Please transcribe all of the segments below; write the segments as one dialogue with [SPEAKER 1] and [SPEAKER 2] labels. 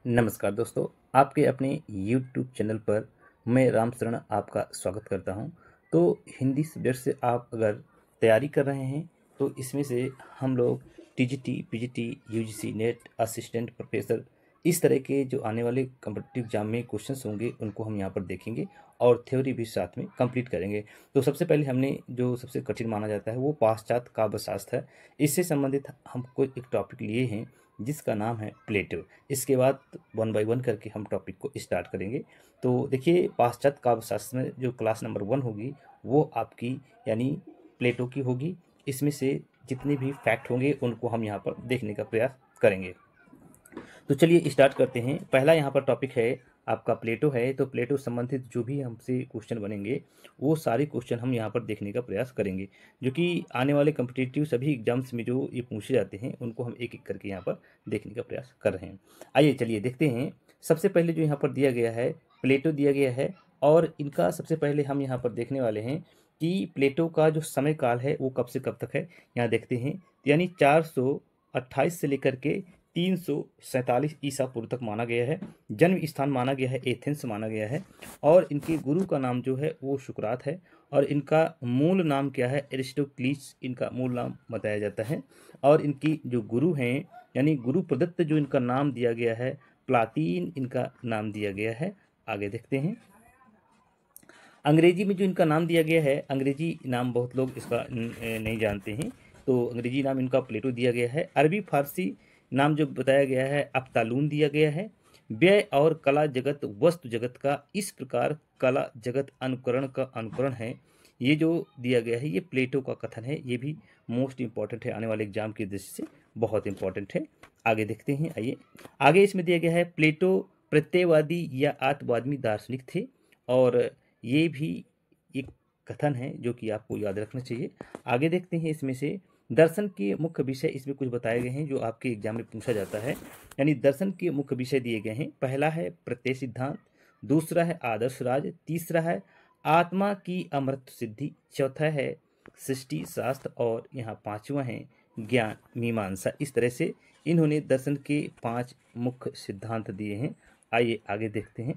[SPEAKER 1] नमस्कार दोस्तों, आपके अपने YouTube चैनल पर मैं राम शरण आपका स्वागत करता हूं। तो हिंदी सब्जेक्ट से आप अगर तैयारी कर रहे हैं तो इसमें से हम लोग TGT, PGT, UGC net, assistant professor इस तरह के जो आने वाले कॉम्पिटिटिव एग्जाम में क्वेश्चंस होंगे उनको हम यहाँ पर देखेंगे और थ्योरी भी साथ में कंप्लीट करेंगे। तो सबसे पहले हमने जो सबसे कठिन माना जाता है वो पाश्चात्य काव्य शास्त्र है। इससे संबंधित हम कोई एक टॉपिक लिए हैं जिसका नाम है प्लेटो। इसके बाद वन बाय वन करके हम टॉपिक को स्टार्ट करेंगे। तो देखिए, पाश्चात्य काव्य शास्त्र में जो क्लास नंबर 1 होगी वो आपकी यानी प्लेटो की होगी। इसमें से जितने भी फैक्ट होंगे उनको हम यहाँ पर देखने का प्रयास करेंगे। तो चलिए स्टार्ट करते हैं। पहला यहाँ पर टॉपिक है आपका प्लेटो है। तो प्लेटो संबंधित जो भी हमसे क्वेश्चन बनेंगे वो सारे क्वेश्चन हम यहाँ पर देखने का प्रयास करेंगे, जो कि आने वाले कॉम्पिटिटिव सभी एग्जाम्स में जो ये पूछे जाते हैं उनको हम एक एक करके यहाँ पर देखने का प्रयास कर रहे हैं। आइए चलिए देखते हैं। सबसे पहले जो यहाँ पर दिया गया है प्लेटो दिया गया है, और इनका सबसे पहले हम यहाँ पर देखने वाले हैं कि प्लेटो का जो समय काल है वो कब से कब तक है। यहाँ देखते हैं, यानी 428 से लेकर के 347 ईसा पूर्व तक माना गया है। जन्म स्थान माना गया है एथेंस माना गया है, और इनके गुरु का नाम जो है वो सुकरात है, और इनका मूल नाम क्या है, एरिस्टोक्लीस इनका मूल नाम बताया जाता है। और इनकी जो गुरु हैं यानी गुरु प्रदत्त जो इनका नाम दिया गया है, प्लातीन इनका नाम दिया गया है। आगे देखते हैं। अंग्रेजी में जो इनका नाम दिया गया है, अंग्रेजी नाम बहुत लोग इसका नहीं जानते हैं, तो अंग्रेजी नाम इनका प्लेटो दिया गया है। अरबी फारसी नाम जो बताया गया है अफ्तालून दिया गया है। व्यय और कला जगत वस्तु जगत का इस प्रकार कला जगत अनुकरण का अनुकरण है, ये जो दिया गया है ये प्लेटो का कथन है। ये भी मोस्ट इंपॉर्टेंट है, आने वाले एग्जाम की दृष्टि से बहुत इंपॉर्टेंट है। आगे देखते हैं। आइए आगे इसमें दिया गया है प्लेटो प्रत्ययवादी या आत्मवादी दार्शनिक थे, और ये भी एक कथन है जो कि आपको याद रखना चाहिए। आगे देखते हैं। इसमें से दर्शन के मुख्य विषय इसमें कुछ बताए गए हैं जो आपके एग्जाम में पूछा जाता है। यानी दर्शन के मुख्य विषय दिए गए हैं। पहला है प्रत्यय सिद्धांत, दूसरा है आदर्श राज, तीसरा है आत्मा की अमृत सिद्धि, चौथा है सृष्टि शास्त्र, और यहाँ पांचवा है ज्ञान मीमांसा। इस तरह से इन्होंने दर्शन के 5 मुख्य सिद्धांत दिए हैं। आइए आगे देखते हैं।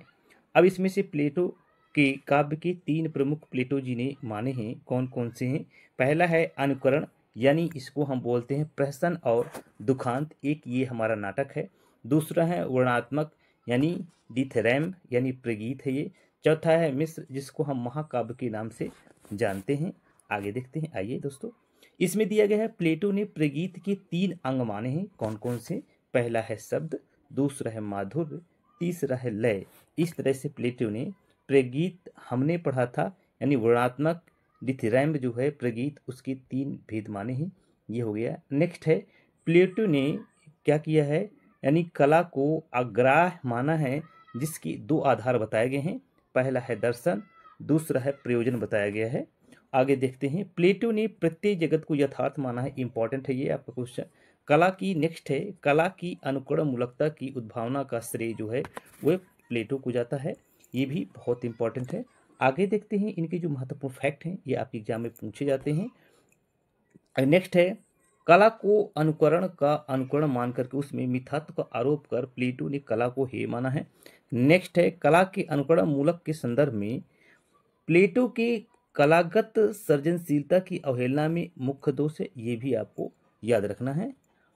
[SPEAKER 1] अब इसमें से प्लेटो के काव्य के 3 प्रमुख प्लेटो जी ने माने हैं, कौन कौन से हैं। पहला है अनुकरण, यानी इसको हम बोलते हैं प्रहसन और दुखांत, एक ये हमारा नाटक है। दूसरा है वर्णात्मक, यानी डिथेरैम यानी प्रगीत है ये। चौथा है मिस्र, जिसको हम महाकाव्य के नाम से जानते हैं। आगे देखते हैं। आइए दोस्तों, इसमें दिया गया है प्लेटो ने प्रगीत के 3 अंग माने हैं, कौन कौन से। पहला है शब्द, दूसरा है माधुर्य, तीसरा है लय। इस तरह से प्लेटो ने प्रगीत हमने पढ़ा था, यानी वर्णात्मक डिथेरैम जो है प्रगीत, उसके 3 भेद माने हैं। ये हो गया। नेक्स्ट है प्लेटो ने क्या किया है, यानी कला को अग्राह्य माना है, जिसकी 2 आधार बताए गए हैं। पहला है दर्शन, दूसरा है प्रयोजन बताया गया है। आगे देखते हैं। प्लेटो ने प्रत्येक जगत को यथार्थ माना है, इंपॉर्टेंट है ये आपका क्वेश्चन। कला की नेक्स्ट है कला की अनुकरण मूलकता की उद्भावना का श्रेय जो है वह प्लेटो को जाता है, ये भी बहुत इंपॉर्टेंट है। आगे देखते हैं। इनके जो महत्वपूर्ण फैक्ट हैं ये आपके एग्जाम में पूछे जाते हैं। नेक्स्ट है कला को अनुकरण मान करके उसमें मिथ्यात्व का आरोप कर प्लेटो ने कला को हे माना है। नेक्स्ट है कला के अनुकरण मूलक के संदर्भ में प्लेटो के कलागत सृजनशीलता की अवहेलना में मुख्य दोष है, ये भी आपको याद रखना है।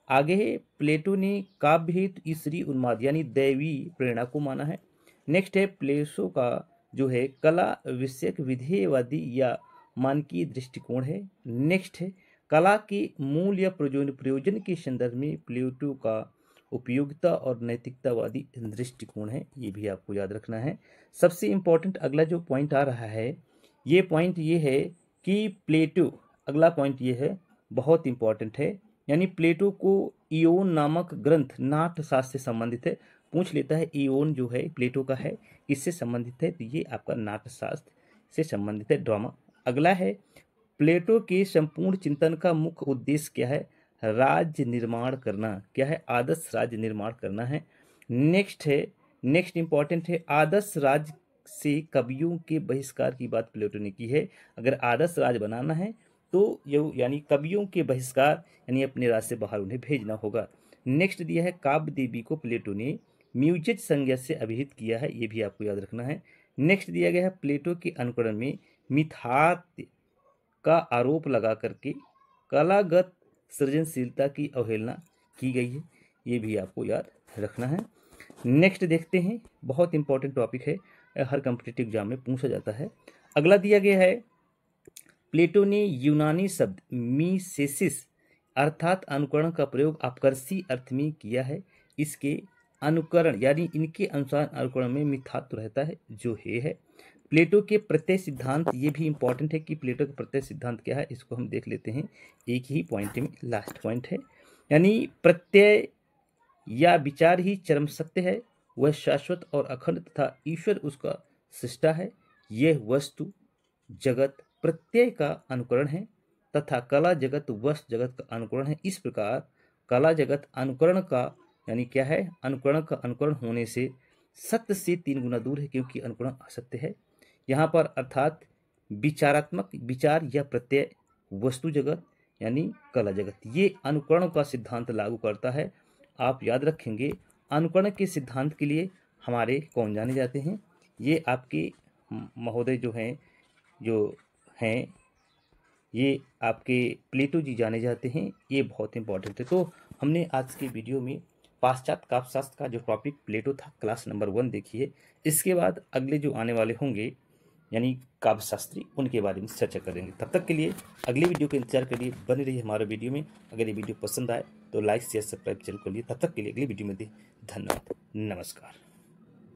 [SPEAKER 1] आगे है प्लेटो ने काव्य हेतु ईश्वरीय उन्माद यानी दैवी प्रेरणा को माना है। नेक्स्ट है प्लेटो का जो है कला विषयक विधेयवादी या मानकीय दृष्टिकोण है। नेक्स्ट है कला के मूल या प्रयोजन के संदर्भ में प्लेटो का उपयोगिता और नैतिकतावादी दृष्टिकोण है, ये भी आपको याद रखना है। सबसे इंपॉर्टेंट अगला जो पॉइंट आ रहा है, ये पॉइंट ये है कि प्लेटो, अगला पॉइंट ये है बहुत इंपॉर्टेंट है, यानी प्लेटो को इयोन नामक ग्रंथ नाट्यशास्त्र से संबंधित है। पूछ लेता है इयोन जो है प्लेटो का है, इससे संबंधित है, तो ये आपका नाट्यशास्त्र से संबंधित है, ड्रामा। अगला है प्लेटो के संपूर्ण चिंतन का मुख्य उद्देश्य क्या है, राज्य निर्माण करना। क्या है, आदर्श राज्य निर्माण करना है। नेक्स्ट इंपॉर्टेंट है आदर्श राज्य से कवियों के बहिष्कार की बात प्लेटो ने की है। अगर आदर्श राज्य बनाना है तो ये यानी कवियों के बहिष्कार यानी अपने राज्य से बाहर उन्हें भेजना होगा। नेक्स्ट दिया है काव्य देवी को प्लेटो ने म्यूजेज संज्ञा से अभिहित किया है, ये भी आपको याद रखना है। नेक्स्ट दिया गया है प्लेटो के अनुकरण में मिथ्यात्व का आरोप लगा करके कलागत सृजनशीलता की अवहेलना की गई है, ये भी आपको याद रखना है। नेक्स्ट देखते हैं, बहुत इंपॉर्टेंट टॉपिक है, हर कॉम्पिटिटिव एग्जाम में पूछा जाता है। अगला दिया गया है प्लेटो ने यूनानी शब्द मीसेसिस अर्थात अनुकरण का प्रयोग अपकर्षी अर्थ में किया है। इसके अनुकरण यानी इनके अनुसार अनुकरण में मिथ्यात्व रहता है, जो है प्लेटो के प्रत्यय सिद्धांत, ये भी इंपॉर्टेंट है कि प्लेटो का प्रत्यय सिद्धांत क्या है, इसको हम देख लेते हैं एक ही पॉइंट में, लास्ट पॉइंट है। यानी प्रत्यय या विचार ही चरम सत्य है, वह शाश्वत और अखंड तथा ईश्वर उसका सृष्टा है। यह वस्तु जगत प्रत्यय का अनुकरण है तथा कला जगत वस्तु जगत का अनुकरण है। इस प्रकार कला जगत अनुकरण का यानी क्या है, अनुकरण का अनुकरण होने से सत्य से 3 गुना दूर है, क्योंकि अनुकरण असत्य है। यहाँ पर अर्थात विचारात्मक विचार या प्रत्यय वस्तु जगत यानी कला जगत, ये अनुकरण का सिद्धांत लागू करता है। आप याद रखेंगे अनुकरण के सिद्धांत के लिए हमारे कौन जाने जाते हैं, ये आपके महोदय जो हैं ये आपके प्लेटो जी जाने जाते हैं, ये बहुत इंपॉर्टेंट है। तो हमने आज के वीडियो में पाश्चात्य काव्यशास्त्र का जो टॉपिक प्लेटो था क्लास नंबर 1 देखिए। इसके बाद अगले जो आने वाले होंगे यानी काव्यशास्त्री, उनके बारे में चर्चा करेंगे। तब तक के लिए अगले वीडियो का इंतजार करिए, बने रहिए हमारे वीडियो में। अगर ये वीडियो पसंद आए तो लाइक शेयर सब्सक्राइब जरूर करिए। तब तक के लिए अगली वीडियो में धन्यवाद, नमस्कार।